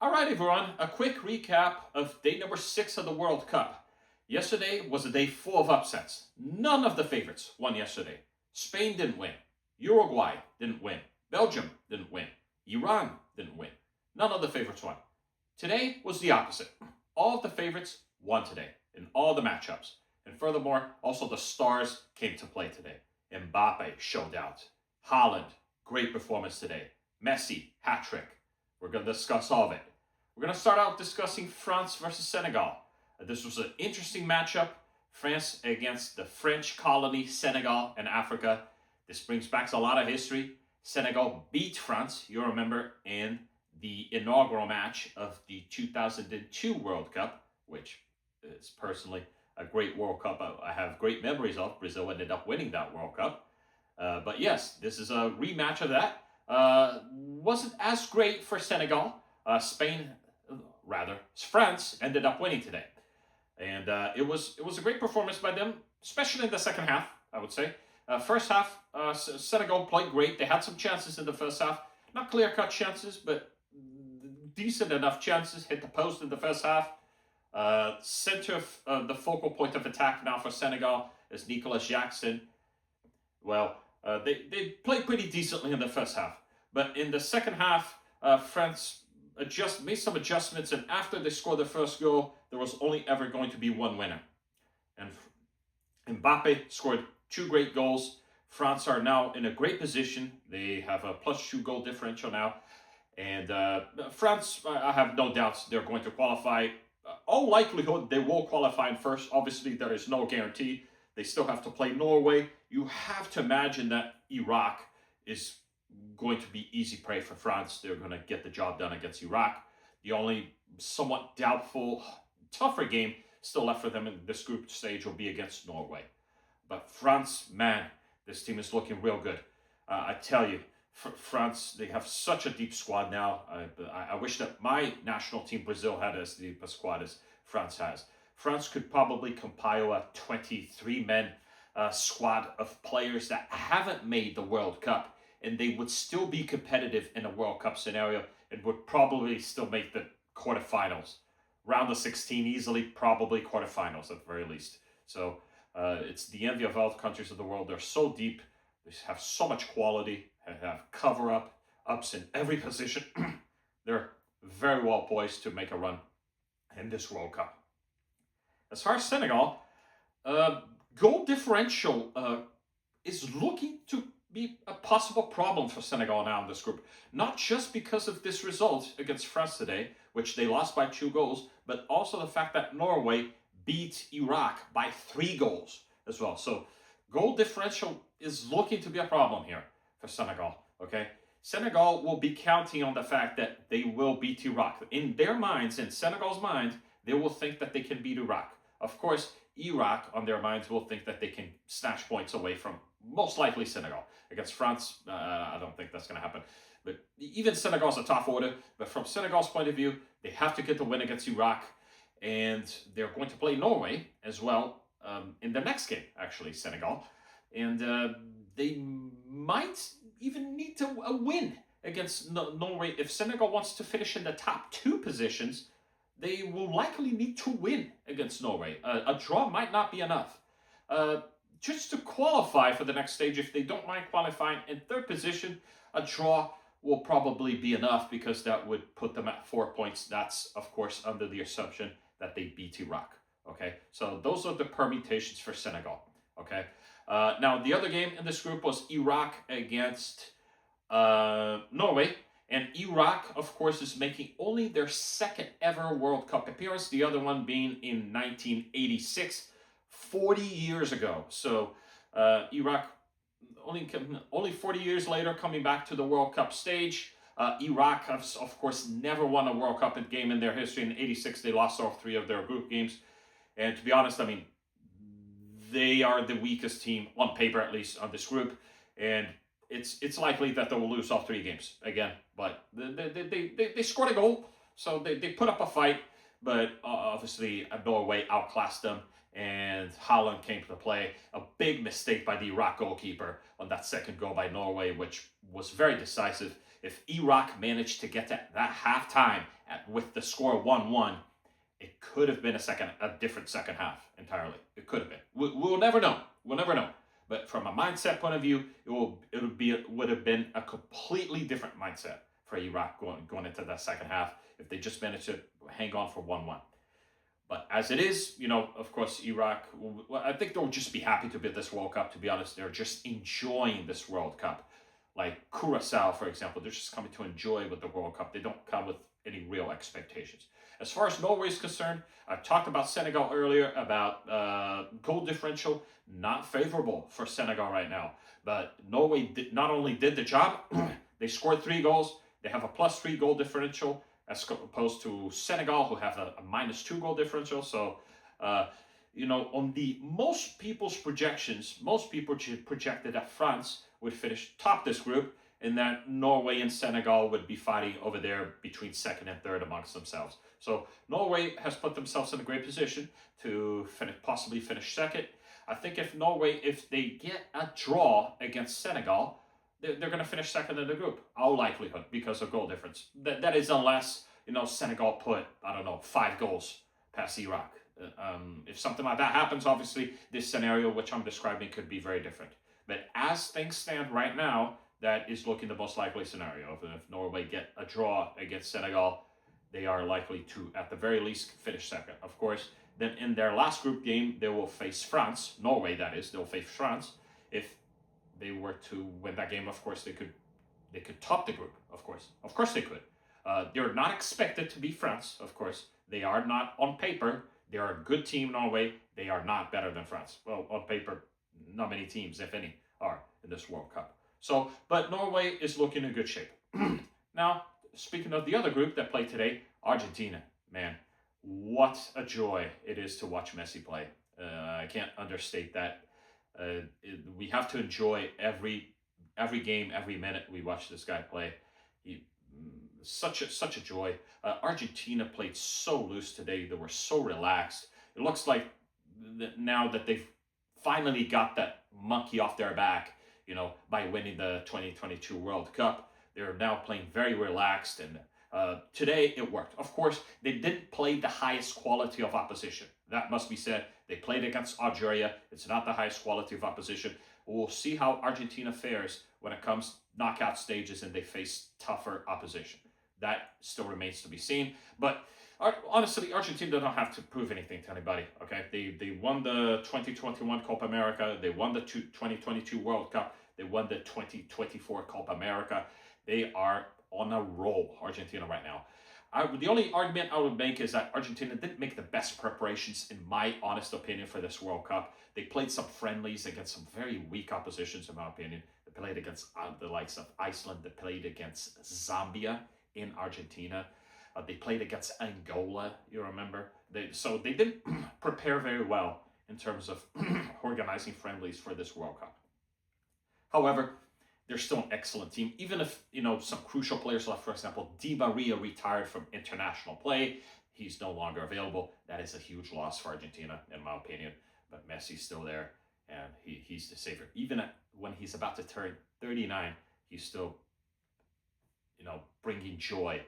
All right, everyone, a quick recap of day number 6 of the World Cup. Yesterday was a day full of upsets. None of the favorites won yesterday. Spain didn't win. Uruguay didn't win. Belgium didn't win. Iran didn't win. None of the favorites won. Today was the opposite. All of the favorites won today in all the matchups. And furthermore, also the stars came to play today. Mbappe showed out. Haaland, great performance today. Messi, hat trick. We're going to discuss all of it. We're going to start out discussing France versus Senegal. This was an interesting matchup. France against the French colony, Senegal and Africa. This brings back a lot of history. Senegal beat France, you remember, in the inaugural match of the 2002 World Cup, which is personally a great World Cup I have great memories of. Brazil ended up winning that World Cup. But yes, this is a rematch of that. Wasn't as great for Senegal. France ended up winning today. And it was a great performance by them, especially in the second half, I would say. First half, Senegal played great. They had some chances in the first half. Not clear-cut chances, but decent enough chances. Hit the post in the first half. Center of the focal point of attack now for Senegal is Nicolas Jackson. Well, they played pretty decently in the first half. But in the second half, France made some adjustments, and after they scored the first goal, there was only ever going to be one winner. And Mbappe scored 2 great goals. France are now in a great position. They have a +2 goal differential now. And France, I have no doubts they're going to qualify. All likelihood, they will qualify in first. Obviously, there is no guarantee. They still have to play Norway. You have to imagine that Iraq is going to be easy prey for France. They're going to get the job done against Iraq. The only somewhat doubtful, tougher game still left for them in this group stage will be against Norway. But France, man, this team is looking real good. I tell you, France, they have such a deep squad now. I wish that my national team, Brazil, had as deep a squad as France has. France could probably compile a 23-man squad of players that haven't made the World Cup, and they would still be competitive in a World Cup scenario and would probably still make the quarterfinals. Round of 16 easily, probably quarterfinals at the very least. So it's the envy of all countries of the world. They're so deep. They have so much quality. They have ups in every position. They're very well poised to make a run in this World Cup. As far as Senegal, goal differential is looking to be a possible problem for Senegal now in this group. Not just because of this result against France today, which they lost by 2 goals, but also the fact that Norway beat Iraq by 3 goals as well. So goal differential is looking to be a problem here for Senegal, okay? Senegal will be counting on the fact that they will beat Iraq. In their minds, in Senegal's mind, they will think that they can beat Iraq. Of course, Iraq, on their minds, will think that they can snatch points away from most likely Senegal. Against France, I don't think that's going to happen. But even Senegal's a tough order. But from Senegal's point of view, they have to get the win against Iraq. And they're going to play Norway as well in the next game, actually, Senegal. And they might even need a win against Norway. If Senegal wants to finish in the top 2 positions, they will likely need to win against Norway. A draw might not be enough. Just to qualify for the next stage, if they don't mind qualifying in 3rd position, a draw will probably be enough because that would put them at 4 points. That's, of course, under the assumption that they beat Iraq. Okay, so those are the permutations for Senegal. Okay, now the other game in this group was Iraq against Norway. And Iraq, of course, is making only their 2nd ever World Cup appearance, the other one being in 1986, 40 years ago. So Iraq, only 40 years later, coming back to the World Cup stage. Iraq, has, of course, never won a World Cup game in their history. In 86, they lost all 3 of their group games. And to be honest, I mean, they are the weakest team, on paper at least, on this group. And it's likely that they will lose all 3 games again. But they scored a goal, so they put up a fight. But obviously, Norway outclassed them, and Haaland came to play. A big mistake by the Iraq goalkeeper on that 2nd goal by Norway, which was very decisive. If Iraq managed to get to that halftime at with the score 1-1, it could have been a different second half entirely. It could have been. We'll never know. We'll never know. But from a mindset point of view, would have been a completely different mindset for Iraq going into that second half if they just managed to hang on for 1-1. But as it is, of course, Iraq, I think they'll just be happy to be at this World Cup, to be honest. They're just enjoying this World Cup. Like Curacao, for example, they're just coming to enjoy with the World Cup. They don't come with any real expectations. As far as Norway is concerned, I talked about Senegal earlier, about goal differential, not favorable for Senegal right now. But Norway not only did the job, they scored 3 goals. They have a +3 goal differential, as opposed to Senegal, who have a -2 goal differential. So, on the most people's projections, most people projected that France would finish top this group, and that Norway and Senegal would be fighting over there between second and third amongst themselves. So Norway has put themselves in a great position to possibly finish second. I think if they get a draw against Senegal, they're going to finish second in the group, all likelihood, because of goal difference. That is unless, Senegal put, 5 goals past Iraq. If something like that happens, obviously, this scenario which I'm describing could be very different. But as things stand right now, that is looking the most likely scenario. If Norway get a draw against Senegal, they are likely to, at the very least, finish second. Of course, then in their last group game, they will face France. Norway, that is. They'll face France. If they were to win that game, of course, they could top the group, of course. Of course they could. They're not expected to be France, of course. They are not, on paper, they are a good team, Norway. They are not better than France. Well, on paper, not many teams, if any, are in this World Cup. So, but Norway is looking in good shape. Now, speaking of the other group that played today, Argentina. Man, what a joy it is to watch Messi play. I can't understate that. We have to enjoy every game, every minute we watch this guy play. Such a joy. Argentina played so loose today. They were so relaxed. It looks like now that they've finally got that monkey off their back, by winning the 2022 World Cup. They're now playing very relaxed, and today it worked. Of course, they didn't play the highest quality of opposition. That must be said. They played against Algeria. It's not the highest quality of opposition. We'll see how Argentina fares when it comes knockout stages and they face tougher opposition. That still remains to be seen. But honestly, Argentina don't have to prove anything to anybody. Okay, they won the 2021 Copa America. They won the 2022 World Cup. They won the 2024 Copa America. They are on a roll, Argentina, right now. The only argument I would make is that Argentina didn't make the best preparations, in my honest opinion, for this World Cup. They played some friendlies against some very weak oppositions, in my opinion. They played against the likes of Iceland. They played against Zambia in Argentina. They played against Angola, you remember. So they didn't prepare very well in terms of organizing friendlies for this World Cup. However, they're still an excellent team, even if, some crucial players left. For example, Di Maria retired from international play. He's no longer available. That is a huge loss for Argentina, in my opinion. But Messi's still there, and he's the savior. Even when he's about to turn 39, he's still, bringing joy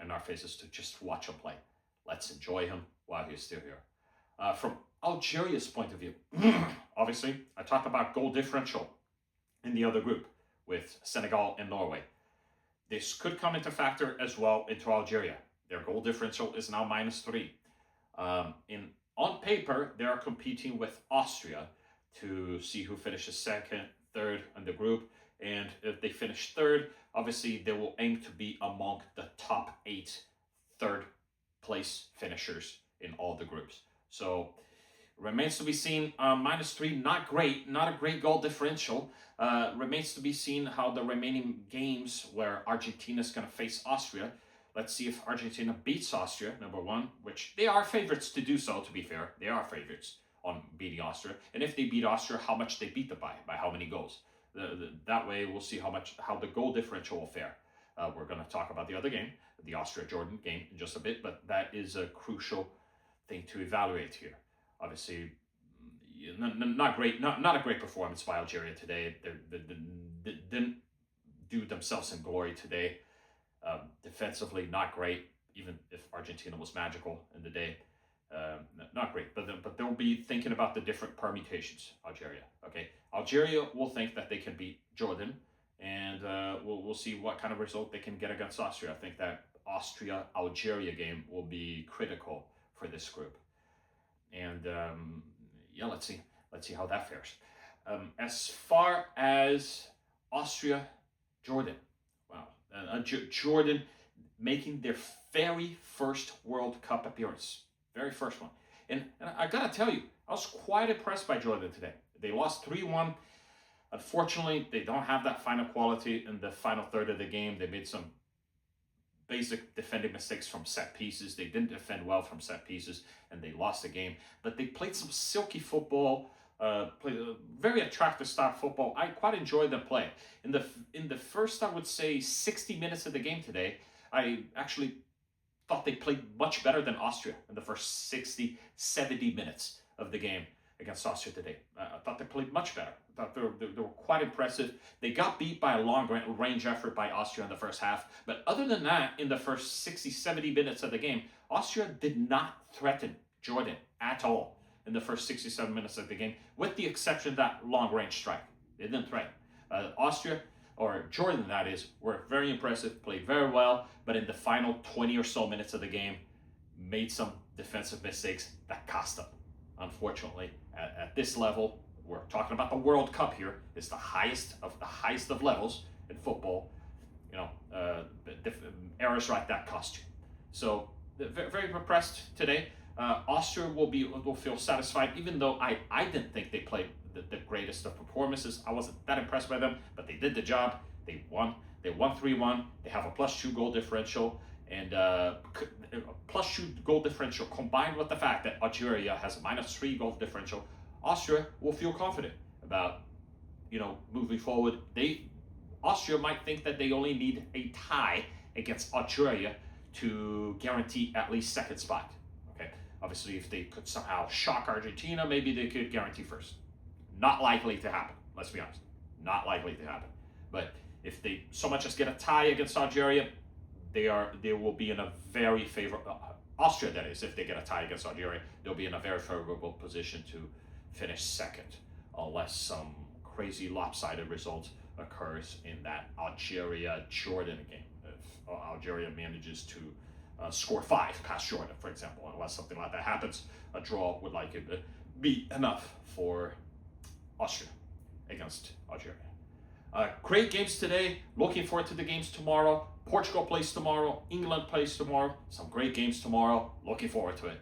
in our faces to just watch him play. Let's enjoy him while he's still here. From Algeria's point of view, obviously, I talked about goal differential in the other group with Senegal and Norway. This could come into factor as well into Algeria. Their goal differential is now -3. On paper, they are competing with Austria to see who finishes second, third in the group. And if they finish third, obviously they will aim to be among the top 8 third place finishers in all the groups. So remains to be seen. -3, not great, not a great goal differential. Remains to be seen how the remaining games where Argentina is going to face Austria. Let's see if Argentina beats Austria, number 1, which they are favorites to do so, to be fair. They are favorites on beating Austria. And if they beat Austria, how much they beat them by how many goals. That way, we'll see how the goal differential will fare. We're going to talk about the other game, the Austria-Jordan game, in just a bit, but that is a crucial thing to evaluate here. Obviously, not great, not a great performance by Algeria today. They didn't do themselves in glory today. Defensively, not great. even if Argentina was magical in the day. Not great, but they'll be thinking about the different permutations. Algeria, okay. Algeria will think that they can beat Jordan, and we'll see what kind of result they can get against Austria. I think that Austria-Algeria game will be critical for this group, and yeah, let's see how that fares. As far as Austria-Jordan, wow, Jordan making their very first World Cup appearance. Very first one. And I gotta tell you, I was quite impressed by Jordan today. They lost 3-1. Unfortunately, they don't have that final quality in the final third of the game. They made some basic defending mistakes from set pieces. They didn't defend well from set pieces, and they lost the game. But they played some silky football, played a very attractive style football. I quite enjoyed them play. In the first, I would say, 60 minutes of the game today, I actually thought they played much better than Austria in the first 60, 70 minutes of the game against Austria today. I thought they played much better. I thought they were quite impressive. They got beat by a long-range effort by Austria in the first half. But other than that, in the first 60, 70 minutes of the game, Austria did not threaten Jordan at all in the first 67 minutes of the game, with the exception of that long-range strike. They didn't threaten. Austria, or Jordan that is, were very impressive, played very well, but in the final 20 or so minutes of the game, made some defensive mistakes that cost them. Unfortunately, at this level, we're talking about the World Cup here. It's the highest of levels in football. You know, errors like that cost you. So very impressed today. Austria will feel satisfied, even though I didn't think they played the greatest of performances. I wasn't that impressed by them, but they did the job. They won. They won 3-1. They have a +2 goal differential, and +2 goal differential combined with the fact that Algeria has a -3 goal differential. Austria will feel confident about, moving forward. Austria might think that they only need a tie against Algeria to guarantee at least second spot. Okay, obviously, if they could somehow shock Argentina, maybe they could guarantee first. Not likely to happen. Let's be honest. Not likely to happen. But if they so much as get a tie against Algeria, they will be in a very favorable, Austria that is, if they get a tie against Algeria, they'll be in a very favorable position to finish second, unless some crazy lopsided result occurs in that Algeria-Jordan game. If Algeria manages to score 5 past Jordan, for example, unless something like that happens, a draw would likely be enough for Austria against Algeria. Great games today. Looking forward to the games tomorrow. Portugal plays tomorrow. England plays tomorrow. Some great games tomorrow. Looking forward to it.